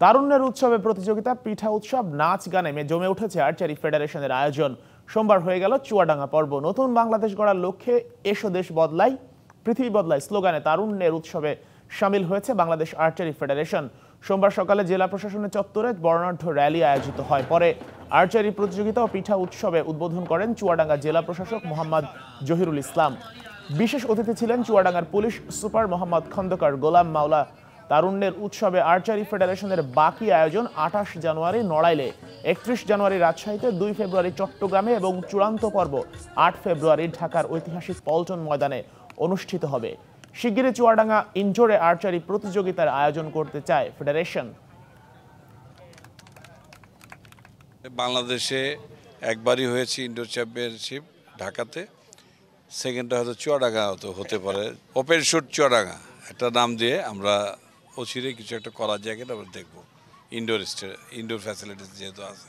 তারুণ্যের উৎসবে প্রতিযোগিতা, পিঠা উৎসব, নাচ গানে জমে উঠেছে আর্চারি ফেডারেশনের আয়োজন। সোমবার হয়ে গেল চুয়াডাঙ্গা পর্ব। নতুন বাংলাদেশ গড়ার লক্ষ্যে এসো দেশ বদলাই পৃথিবী বদলাই স্লোগানে তারুণ্যের উৎসবে সামিল হয়েছে বাংলাদেশ আর্চারি ফেডারেশন। সোমবার সকালে জেলা প্রশাসনের চত্বরে বর্ণাঢ্য র্যালি আয়োজিত হয়। পরে আর্চারি প্রতিযোগিতা ও পিঠা উৎসবে উদ্বোধন করেন চুয়াডাঙ্গা জেলা প্রশাসক মোহাম্মদ জহিরুল ইসলাম। বিশেষ অতিথি ছিলেন চুয়াডাঙ্গার পুলিশ সুপার মোহাম্মদ খন্দকার গোলাম মাওলা। তারুণ্যের উৎসবে আর্চারি ফেডারেশনের বাকি আয়োজন ২৮ জানুয়ারি নড়াইলে, ৩১ জানুয়ারি রাজশাহীতে, ২ ফেব্রুয়ারি চট্টগ্রামে এবং চূড়ান্ত পর্ব ৮ ফেব্রুয়ারি ঢাকার ঐতিহাসিক পল্টন ময়দানে অনুষ্ঠিত হবে। শিগগিরই চুয়াডাঙ্গা ইনডোরে আর্চারি প্রতিযোগিতার আয়োজন করতে চায় ফেডারেশন। বাংলাদেশে একবারই হয়েছে ইনডোর চ্যাম্পিয়নশিপ ঢাকাতে, সেকেন্ডটা হয়তো চুয়াডাঙ্গা হতে পারে। ওপেন শুট চুয়াডাঙ্গা একটা নাম দিয়ে আমরা অচিরে কিছু একটা করা যায় কিনা আমরা দেখবো। ইনডোর ফ্যাসিলিটিস যেহেতু আছে।